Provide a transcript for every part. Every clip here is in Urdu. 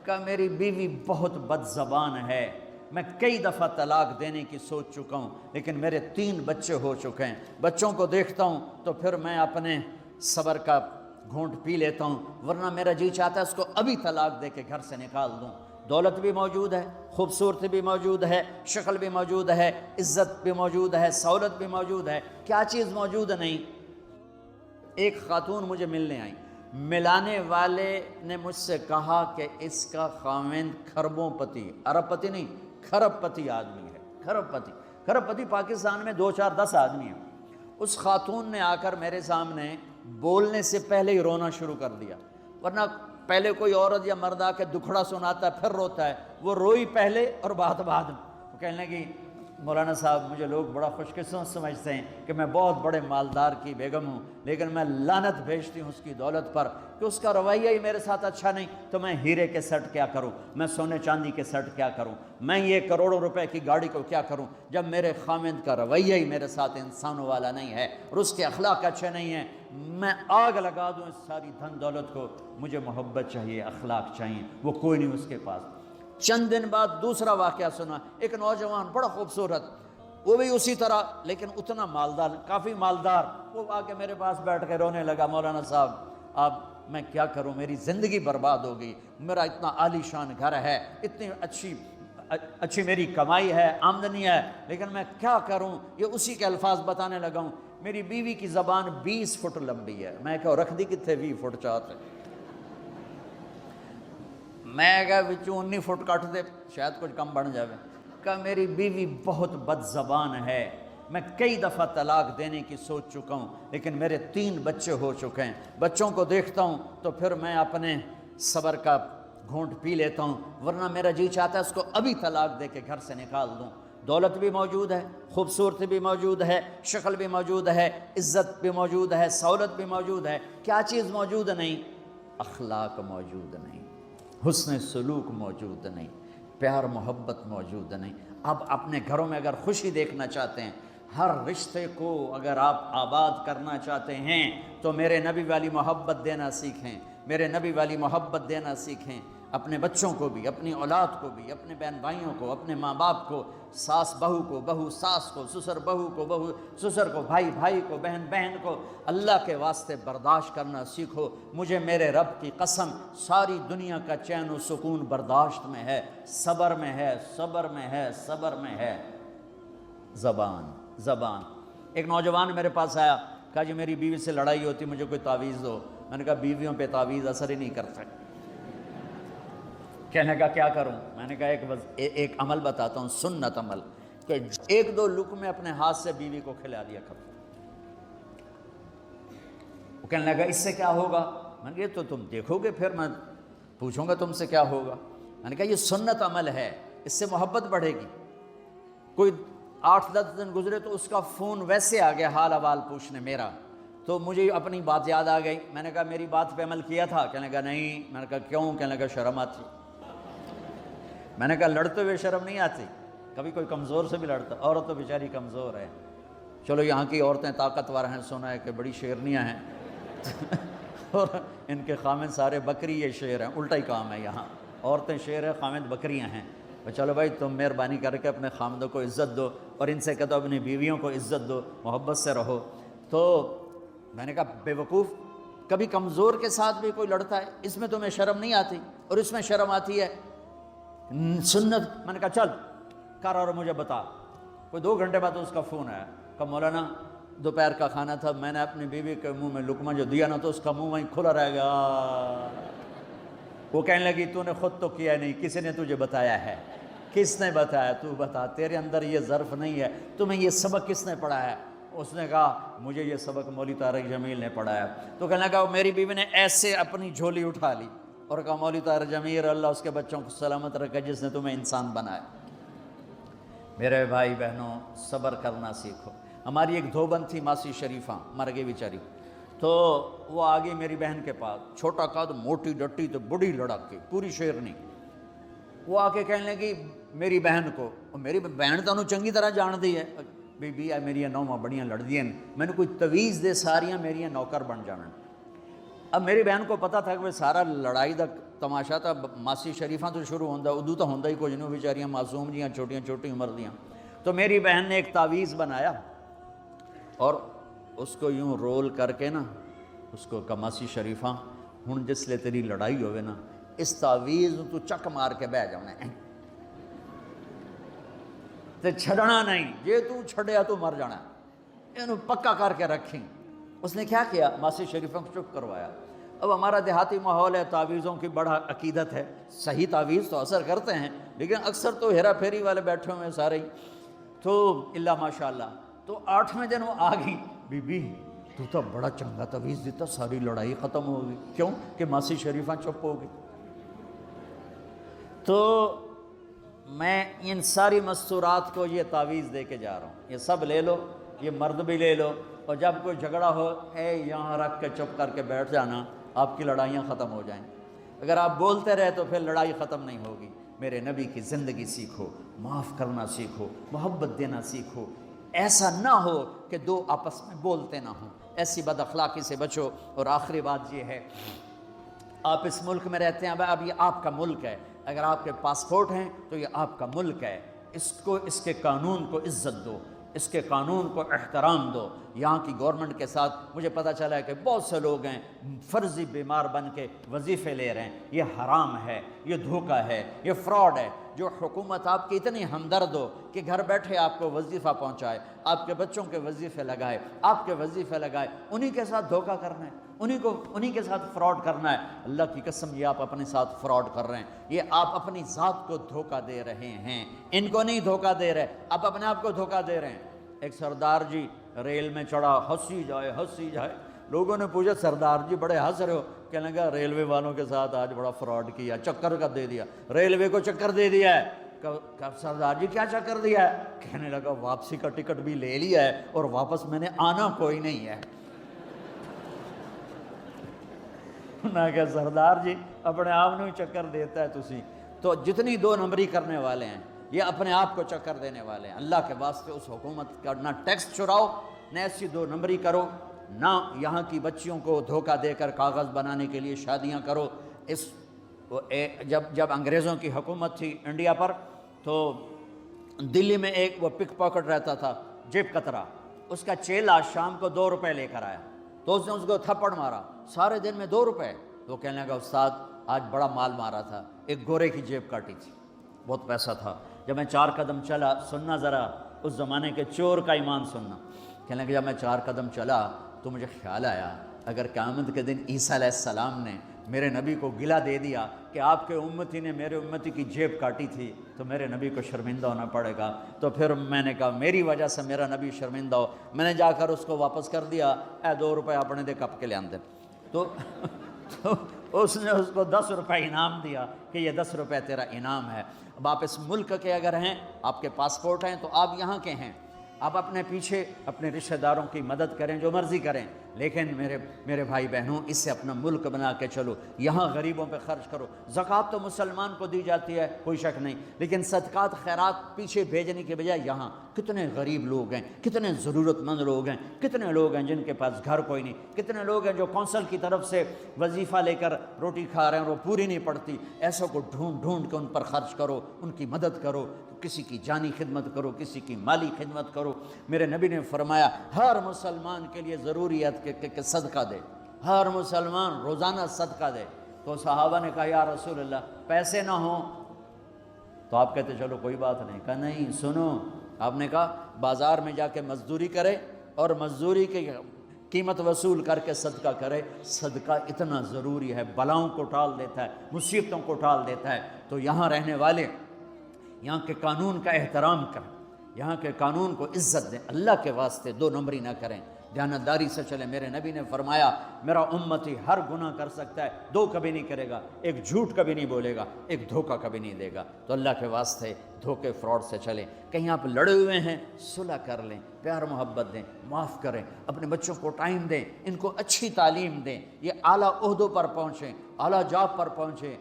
کہ میری بیوی بہت بد زبان ہے، میں کئی دفعہ طلاق دینے کی سوچ چکا ہوں، لیکن میرے 3 بچے ہو چکے ہیں، بچوں کو دیکھتا ہوں تو پھر میں اپنے صبر کا گھونٹ پی لیتا ہوں، ورنہ میرا جی چاہتا ہے اس کو ابھی طلاق دے کے گھر سے نکال دوں۔ دولت بھی موجود ہے، خوبصورتی بھی موجود ہے، شکل بھی موجود ہے، عزت بھی موجود ہے، سہولت بھی موجود ہے، کیا چیز موجود نہیں؟ ایک خاتون مجھے ملنے آئی، ملانے والے نے مجھ سے کہا کہ اس کا خاوند کھربوں پتی، ارب پتی نہیں، کھرب پتی آدمی ہے، کھرب پتی پاکستان میں 2 4 10 آدمی ہیں۔ اس خاتون نے آ کر میرے سامنے بولنے سے پہلے ہی رونا شروع کر دیا، ورنہ پہلے کوئی عورت یا مرد آ کے دکھڑا سناتا ہے پھر روتا ہے، وہ روئی پہلے اور بات بعد میں۔ وہ کہنے لگی مولانا صاحب مجھے لوگ بڑا خوش قسمت سمجھتے ہیں کہ میں بہت بڑے مالدار کی بیگم ہوں، لیکن میں لعنت بھیجتی ہوں اس کی دولت پر کہ اس کا رویہ ہی میرے ساتھ اچھا نہیں، تو میں ہیرے کے سیٹ کیا کروں، میں سونے چاندی کے سیٹ کیا کروں، میں یہ کروڑوں روپے کی گاڑی کو کیا کروں جب میرے خاوند کا رویہ ہی میرے ساتھ انسانوں والا نہیں ہے اور اس کے اخلاق اچھے نہیں ہیں۔ میں آگ لگا دوں اس ساری دھن دولت کو، مجھے محبت چاہیے، اخلاق چاہیے، وہ کوئی نہیں اس کے پاس۔ چند دن بعد دوسرا واقعہ سنا، ایک نوجوان بڑا خوبصورت، وہ بھی اسی طرح لیکن اتنا مالدار، کافی مالدار، وہ آ کے میرے پاس بیٹھ کے رونے لگا، مولانا صاحب اب میں کیا کروں، میری زندگی برباد ہو گئی، میرا اتنا عالی شان گھر ہے، اتنی اچھی میری کمائی ہے، آمدنی ہے، لیکن میں کیا کروں۔ یہ اسی کے الفاظ بتانے لگا ہوں، میری بیوی کی زبان 20 فٹ لمبی ہے، میں کہو رکھ دی کتنے 20 فٹ چاہتے، میں کہا بچوں 19 فٹ کٹ دے شاید کچھ کم بن جاوے۔ کہ میری بیوی بہت بد زبان ہے، میں کئی دفعہ طلاق دینے کی سوچ چکا ہوں، لیکن میرے 3 بچے ہو چکے ہیں، بچوں کو دیکھتا ہوں تو پھر میں اپنے صبر کا گھونٹ پی لیتا ہوں، ورنہ میرا جی چاہتا ہے اس کو ابھی طلاق دے کے گھر سے نکال دوں۔ دولت بھی موجود ہے، خوبصورتی بھی موجود ہے، شکل بھی موجود ہے، عزت بھی موجود ہے، سہولت بھی موجود ہے، کیا چیز موجود نہیں؟ اخلاق موجود نہیں، حسن سلوک موجود نہیں، پیار محبت موجود نہیں۔ اب اپنے گھروں میں اگر خوشی دیکھنا چاہتے ہیں، ہر رشتے کو اگر آپ آباد کرنا چاہتے ہیں تو میرے نبی والی محبت دینا سیکھیں، میرے نبی والی محبت دینا سیکھیں، اپنے بچوں کو بھی، اپنی اولاد کو بھی، اپنے بہن بھائیوں کو، اپنے ماں باپ کو، ساس بہو کو، بہو ساس کو، سسر بہو کو، بہو سسر کو، بھائی بھائی کو، بہن بہن کو، اللہ کے واسطے برداشت کرنا سیکھو۔ مجھے میرے رب کی قسم ساری دنیا کا چین و سکون برداشت میں ہے، صبر میں ہے، صبر میں ہے، صبر میں ہے۔ زبان۔ ایک نوجوان میرے پاس آیا، کہا جی میری بیوی سے لڑائی ہوتی، مجھے کوئی تعویذ دو۔ میں نے کہا بیویوں پہ تعویذ اثر ہی نہیں کرتا۔ کہنے کا کیا کروں؟ میں نے کہا ایک عمل بتاتا ہوں، سنت عمل، کہ 1-2 لقمے اپنے ہاتھ سے بیوی کو کھلا دیا کرو۔ وہ کہنے لگا اس سے کیا ہوگا؟ میں نے کہا تو تم دیکھو گے، پھر میں پوچھوں گا تم سے کیا ہوگا۔ میں نے کہا یہ سنت عمل ہے، اس سے محبت بڑھے گی۔ کوئی 8-10 دن گزرے تو اس کا فون ویسے آ گیا حال احوال پوچھنے میرا، تو مجھے اپنی بات یاد آ گئی۔ میں نے کہا میری بات پہ عمل کیا تھا؟ کہنے لگا نہیں۔ میں نے کہا کیوں؟ کہنے لگا شرم آتی۔ میں نے کہا لڑتے ہوئے شرم نہیں آتی؟ کبھی کوئی کمزور سے بھی لڑتا، عورت تو بیچاری کمزور ہے، چلو یہاں کی عورتیں طاقتور ہیں، سنا ہے کہ بڑی شیرنیاں ہیں اور ان کے خامد سارے بکری یہ شیر ہیں، الٹا ہی کام ہے، یہاں عورتیں شیر ہیں، خامد بکریاں ہیں۔ چلو بھائی تم مہربانی کر کے اپنے خامدوں کو عزت دو، اور ان سے کہہ دو اپنی بیویوں کو عزت دو، محبت سے رہو۔ تو میں نے کہا بے وقوف، کبھی کمزور کے ساتھ بھی کوئی لڑتا ہے، اس میں تمہیں شرم نہیں آتی اور اس میں شرم آتی ہے؟ سنت۔ میں نے کہا چل کر اور مجھے بتا۔ کوئی 2 گھنٹے بعد اس کا فون آیا، کہا مولانا دوپہر کا کھانا تھا، میں نے اپنی بیوی کے منہ میں لقمہ جو دیا نا تو اس کا منہ وہیں کھلا رہ گیا۔ وہ کہنے لگی تو نے خود تو کیا نہیں، کسی نے تجھے بتایا ہے؟ کس نے بتایا؟ تو بتا، تیرے اندر یہ ظرف نہیں ہے، تمہیں یہ سبق کس نے پڑھایا؟ اس نے کہا مجھے یہ سبق مولوی طارق جمیل نے پڑھایا۔ تو کہنے لگا میری بیوی نے ایسے اپنی جھولی اٹھا لی اور کہا مولوی طارق جمیل اللہ اس کے بچوں کو سلامت رکھے جس نے تمہیں انسان بنایا۔ میرے بھائی بہنوں صبر کرنا سیکھو۔ ہماری ایک دھوبند تھی ماسی شریفہ، مر گئی بیچاری، تو وہ آ گئی میری بہن کے پاس، چھوٹا قد، موٹی ڈٹی تو بڑی لڑک کی، پوری شیرنی۔ وہ آ کے کہنے لگی میری بہن کو، اور میری بہن تو انہوں چنگی طرح جان دی ہے، بی میری نوواں بڑیاں لڑ دیا، میں نے کوئی تویز دے ساریاں میری نوکر بن جانا۔ اب میری بہن کو پتہ تھا کہ وہ سارا لڑائی دا تماشا تھا، ماسی شریفاں تو شروع ہوندا، ادو تو ہوندا ہی کچھ نہیں، بیچاریاں معصوم جیاں چھوٹیاں چھوٹی عمر دیاں۔ تو میری بہن نے ایک تعویذ بنایا اور اس کو یوں رول کر کے نا اس کو کماسی شریفاں ہن جس لے تیری لڑائی ہوئے نا اس تعویذ تو چک مار کے بہ جانا ہے تے چھڑنا نہیں، جے تو چھڑیا تو مر جانا ہے، انہوں پکا کر کے رکھیں۔ اس نے کیا کیا، ماسی شریفوں کو چپ کروایا۔ اب ہمارا دیہاتی ماحول ہے، تعویذوں کی بڑا عقیدت ہے، صحیح تعویذ تو اثر کرتے ہیں لیکن اکثر تو ہیرا پھیری والے بیٹھے ہوئے ہیں سارے ہی، تو اللہ ماشاء اللہ۔ تو 8ویں دن وہ آ گئی، بی بی تو بڑا چنگا تعویذ دیتا، ساری لڑائی ختم ہوگی، کیوں کہ ماسی شریفاں چپ ہوگی۔ تو میں ان ساری مستورات کو یہ تعویذ دے کے جا رہا ہوں، یہ سب لے لو، یہ مرد بھی لے لو، اور جب کوئی جھگڑا ہو اے یہاں رکھ کے چپ کر کے بیٹھ جانا، آپ کی لڑائیاں ختم ہو جائیں۔ اگر آپ بولتے رہے تو پھر لڑائی ختم نہیں ہوگی۔ میرے نبی کی زندگی سیکھو، معاف کرنا سیکھو، محبت دینا سیکھو، ایسا نہ ہو کہ دو آپس میں بولتے نہ ہوں، ایسی بد اخلاقی سے بچو۔ اور آخری بات یہ ہے، آپ اس ملک میں رہتے ہیں، اب یہ آپ کا ملک ہے، اگر آپ کے پاسپورٹ ہیں تو یہ آپ کا ملک ہے، اس کے قانون کو عزت دو، اس کے قانون کو احترام دو۔ یہاں کی گورنمنٹ کے ساتھ مجھے پتہ چلا ہے کہ بہت سے لوگ ہیں فرضی بیمار بن کے وظیفے لے رہے ہیں، یہ حرام ہے، یہ دھوکہ ہے، یہ فراڈ ہے۔ جو حکومت آپ کی اتنی ہمدرد ہو کہ گھر بیٹھے آپ کو وظیفہ پہنچائے، آپ کے بچوں کے وظیفے لگائے، آپ کے وظیفے لگائے، انہی کے ساتھ دھوکہ کرنا ہے، انہی کے ساتھ فراڈ کرنا ہے۔ اللہ کی قسم یہ آپ اپنے ساتھ فراڈ کر رہے ہیں، یہ آپ اپنی ذات کو دھوکہ دے رہے ہیں، ان کو نہیں دھوکہ دے رہے، آپ اپنے آپ کو دھوکہ دے رہے ہیں۔ ایک سردار جی ریل میں چڑھا، ہنسی جائے، لوگوں نے پوچھا سردار جی بڑے ہنس رہے ہو، کہنے لگا ریلوے والوں کے ساتھ آج بڑا فراڈ کیا، چکر کا دے دیا، ریلوے کو چکر دے دیا ہے۔ کہ سردار جی کیا چکر دیا ہے؟ کہنے لگا واپسی کا ٹکٹ بھی لے لیا ہے اور واپس میں نے آنا کوئی نہیں ہے۔ نہ کہ سردار جی اپنے آپ ہی چکر دیتا ہے تسی تو جتنی 2 نمبری کرنے والے ہیں یہ اپنے آپ کو چکر دینے والے ہیں۔ اللہ کے واسطے اس حکومت کا نہ ٹیکس چراؤ، نہ ایسی 2 نمبری کرو، نہ یہاں کی بچیوں کو دھوکہ دے کر کاغذ بنانے کے لیے شادیاں کرو۔ جب انگریزوں کی حکومت تھی انڈیا پر تو دلی میں ایک وہ پک پاکٹ رہتا تھا، جیب کترا، اس کا چیلا شام کو 2 روپے لے کر آیا تو اس نے اس کو تھپڑ مارا، سارے دن میں 2 روپے۔ تو کہنے لگا استاد آج بڑا مال مارا تھا، ایک گورے کی جیب کاٹی تھی، بہت پیسہ تھا۔ جب میں 4 قدم چلا، سننا ذرا اس زمانے کے چور کا ایمان سننا، کہنے لگا جب میں 4 قدم چلا تو مجھے خیال آیا اگر قیامت کے دن عیسیٰ علیہ السلام نے میرے نبی کو گلہ دے دیا کہ آپ کے امتی نے میرے امتی کی جیب کاٹی تھی تو میرے نبی کو شرمندہ ہونا پڑے گا۔ تو پھر میں نے کہا میری وجہ سے میرا نبی شرمندہ ہو، میں نے جا کر اس کو واپس کر دیا، اے 2 روپے اپنے دے کپ کے لے آندے۔ تو اس نے اس کو 10 روپے انعام دیا کہ یہ 10 روپے تیرا انعام ہے۔ اب آپ اس ملک کے اگر ہیں، آپ کے پاسپورٹ ہیں تو آپ یہاں کے ہیں، آپ اپنے پیچھے اپنے رشتہ داروں کی مدد کریں، جو مرضی کریں، لیکن میرے بھائی بہنوں اس سے اپنا ملک بنا کے چلو، یہاں غریبوں پہ خرچ کرو۔ زکوٰۃ تو مسلمان کو دی جاتی ہے کوئی شک نہیں، لیکن صدقات خیرات پیچھے بھیجنے کے بجائے یہاں کتنے غریب لوگ ہیں، کتنے ضرورت مند لوگ ہیں، کتنے لوگ ہیں جن کے پاس گھر کوئی نہیں، کتنے لوگ ہیں جو کونسل کی طرف سے وظیفہ لے کر روٹی کھا رہے ہیں اور وہ پوری نہیں پڑتی، ایسوں کو ڈھونڈ کے ان پر خرچ کرو، ان کی مدد کرو، کسی کی جانی خدمت کرو، کسی کی مالی خدمت کرو۔ میرے نبی نے فرمایا ہر مسلمان کے لیے ضروری ہے کہ صدقہ دے، ہر مسلمان روزانہ صدقہ دے۔ تو صحابہ نے کہا یا رسول اللہ پیسے نہ ہوں تو آپ کہتے چلو کوئی بات نہیں، کہا نہیں سنو، آپ نے کہا بازار میں جا کے مزدوری کرے اور مزدوری کی قیمت وصول کر کے صدقہ کرے، صدقہ اتنا ضروری ہے، بلاؤں کو ٹال دیتا ہے، مصیبتوں کو ٹال دیتا ہے۔ تو یہاں رہنے والے یہاں کے قانون کا احترام کریں، یہاں کے قانون کو عزت دیں، اللہ کے واسطے 2 نمبری نہ کریں، دیانتداری سے چلیں۔ میرے نبی نے فرمایا میرا امتی ہر گناہ کر سکتا ہے، 2 کبھی نہیں کرے گا، ایک جھوٹ کبھی نہیں بولے گا، ایک دھوکہ کبھی نہیں دے گا۔ تو اللہ کے واسطے دھوکے فراڈ سے چلیں۔ کہیں آپ لڑے ہوئے ہیں صلح کر لیں، پیار محبت دیں، معاف کریں، اپنے بچوں کو ٹائم دیں، ان کو اچھی تعلیم دیں، یہ اعلیٰ عہدوں پر پہنچیں، اعلیٰ جاب پر پہنچیں۔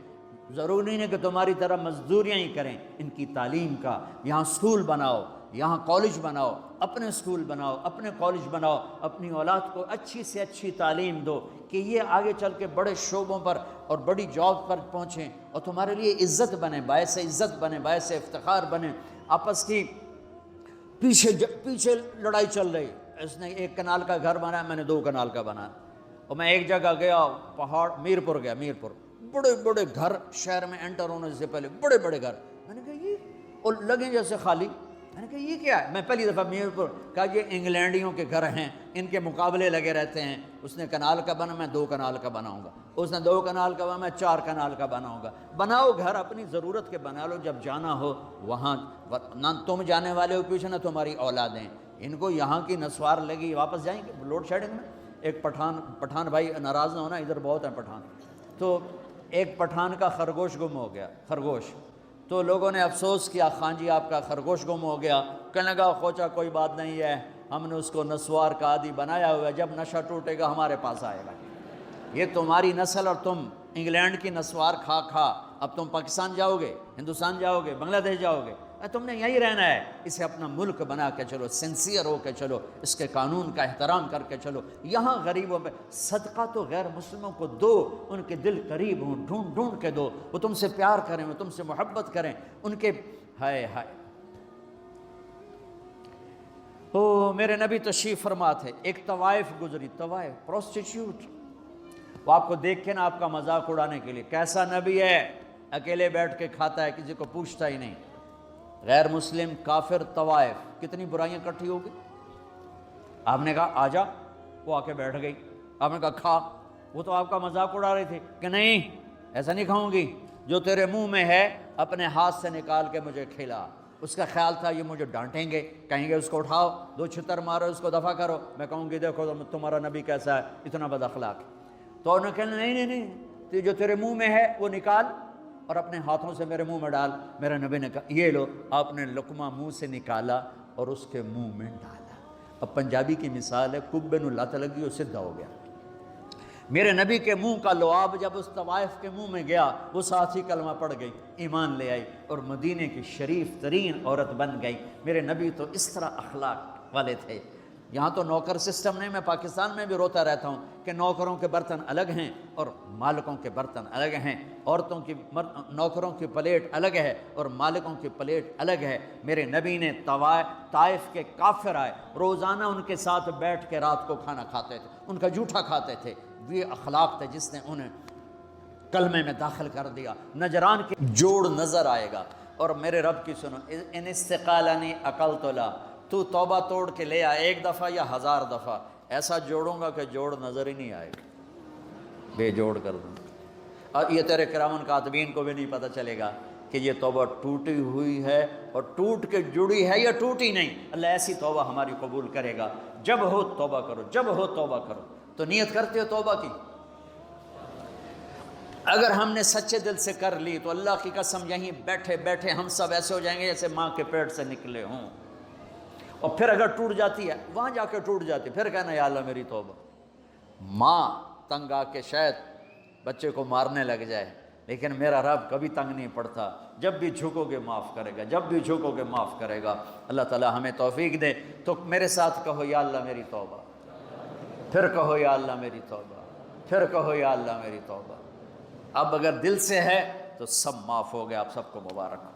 ضروری نہیں ہے کہ تمہاری طرح مزدوریاں ہی کریں، ان کی تعلیم کا یہاں اسکول بناؤ، یہاں کالج بناؤ، اپنے اسکول بناؤ، اپنے کالج بناؤ، اپنی اولاد کو اچھی سے اچھی تعلیم دو کہ یہ آگے چل کے بڑے شعبوں پر اور بڑی جاب پر پہنچیں اور تمہارے لیے عزت بنے، باعث عزت بنے، باعث افتخار بنے۔ آپس کی پیچھے لڑائی چل رہی، اس نے 1 کنال کا گھر بنایا، میں نے 2 کنال کا بنایا، اور میں ایک جگہ گیا پہاڑ میرپور گیا، میرپور بڑے بڑے گھر شہر میں انٹر ہونے سے پہلے بڑے بڑے گھر، میں نے کہا یہ اور لگیں جیسے خالی، میں نے کہا یہ کیا ہے؟ میں پہلی دفعہ میرپور کہا یہ انگلینڈیوں کے گھر ہیں، ان کے مقابلے لگے رہتے ہیں، اس نے کنال کا بنا، میں 2 کنال کا بناؤں گا، اس نے 2 کنال کا بنا، میں 4 کنال کا بناؤں گا۔ بناؤ گھر اپنی ضرورت کے بنا لو، جب جانا ہو وہاں نہ تم جانے والے ہو پیچھے نہ تمہاری اولادیں، ان کو یہاں کی نسوار لگی واپس جائیں گے لوڈ شیڈنگ میں۔ ایک پٹھان بھائی ناراض نہ ہونا، ادھر بہت ہیں پٹھان، تو ایک پٹھان کا خرگوش گم ہو گیا، خرگوش، تو لوگوں نے افسوس کیا، خان جی آپ کا خرگوش گم ہو گیا، کہنے لگا خوچا کوئی بات نہیں ہے، ہم نے اس کو نسوار کا عادی بنایا ہوا ہے، جب نشہ ٹوٹے گا ہمارے پاس آئے گا۔ یہ تمہاری نسل اور تم انگلینڈ کی نسوار کھا کھا اب تم پاکستان جاؤ گے، ہندوستان جاؤ گے، بنگلہ دیش جاؤ گے، تم نے یہی رہنا ہے۔ اسے اپنا ملک بنا کے چلو، سنسیئر ہو کے چلو، اس کے قانون کا احترام کر کے چلو۔ یہاں غریبوں پہ صدقہ تو غیر مسلموں کو دو، ان کے دل قریب ہوں، ڈھونڈ ڈھونڈ کے دو، وہ تم سے پیار کریں، وہ تم سے محبت کریں، ان کے ہائے ہائے۔ او میرے نبی تشریف فرما تھے، ایک طوائف گزری، طوائف پروسٹیٹیوٹ، وہ آپ کو دیکھ کے نا آپ کا مذاق اڑانے کے لیے، کیسا نبی ہے، اکیلے بیٹھ کے کھاتا ہے، کسی کو پوچھتا ہی نہیں۔ غیر مسلم، کافر، طوائف، کتنی برائیاں اکٹھی ہو گئی۔ آپ نے کہا آ جا، وہ آ کے بیٹھ گئی، آپ نے کہا کھا، وہ تو آپ کا مذاق اڑا رہی تھی کہ نہیں ایسا نہیں کھاؤں گی، جو تیرے منہ میں ہے اپنے ہاتھ سے نکال کے مجھے کھلا۔ اس کا خیال تھا یہ مجھے ڈانٹیں گے، کہیں گے اس کو اٹھاؤ، 2 چھتر مارو، اس کو دفع کرو، میں کہوں گی دیکھو تمہارا نبی کیسا ہے، اتنا بد اخلاق۔ تو انہوں نے کہا نہیں، جو تیرے منہ میں ہے وہ نکال اور اپنے ہاتھوں سے میرے منہ میں ڈال۔ میرے نبی نے کہا یہ لو، آپ نے لقمہ منہ سے نکالا اور اس کے منہ میں ڈالا۔ اب پنجابی کی مثال ہے، کبے نو لت لگی اور سدھا ہو گیا۔ میرے نبی کے منہ کا لعاب جب اس طوائف کے منہ میں گیا، وہ ساتھ ہی کلمہ پڑھ گئی، ایمان لے آئی اور مدینے کی شریف ترین عورت بن گئی۔ میرے نبی تو اس طرح اخلاق والے تھے۔ یہاں تو نوکر سسٹم نہیں، میں پاکستان میں بھی روتا رہتا ہوں کہ نوکروں کے برتن الگ ہیں اور مالکوں کے برتن الگ ہیں، عورتوں کی نوکروں کی پلیٹ الگ ہے اور مالکوں کی پلیٹ الگ ہے۔ میرے نبی نے طائف کے کافر آئے، روزانہ ان کے ساتھ بیٹھ کے رات کو کھانا کھاتے تھے، ان کا جھوٹا کھاتے تھے۔ یہ اخلاق تھے جس نے انہیں کلمے میں داخل کر دیا۔ نجران کے جوڑ نظر آئے گا، اور میرے رب کی سنو، ان استقالنی عقلت لا، تو توبہ توڑ کے لے آئے 1 دفعہ یا 1000 دفعہ، ایسا جوڑوں گا کہ جوڑ نظر ہی نہیں آئے گا، بے جوڑ کر دوں۔ اور یہ تیرے کرام کاتبین کو بھی نہیں پتہ چلے گا کہ یہ توبہ ٹوٹی ہوئی ہے اور ٹوٹ کے جڑی ہے یا ٹوٹی نہیں۔ اللہ ایسی توبہ ہماری قبول کرے گا۔ جب ہو توبہ کرو، جب ہو توبہ کرو۔ تو نیت کرتے ہو توبہ کی؟ اگر ہم نے سچے دل سے کر لی تو اللہ کی قسم یہیں بیٹھے بیٹھے ہم سب ایسے ہو جائیں گے جیسے ماں کے پیٹ سے نکلے ہوں۔ اور پھر اگر ٹوٹ جاتی ہے، وہاں جا کے ٹوٹ جاتی، پھر کہنا یا اللہ میری توبہ۔ ماں تنگ آ کے شاید بچے کو مارنے لگ جائے، لیکن میرا رب کبھی تنگ نہیں پڑتا، جب بھی جھکو گے معاف کرے گا، جب بھی جھکو گے معاف کرے گا۔ اللہ تعالی ہمیں توفیق دے۔ تو میرے ساتھ کہو یا اللہ میری توبہ، پھر کہو یا اللہ میری توبہ، پھر کہو یا اللہ میری توبہ۔ اب اگر دل سے ہے تو سب معاف ہو گیا۔ آپ سب کو مبارک ہو۔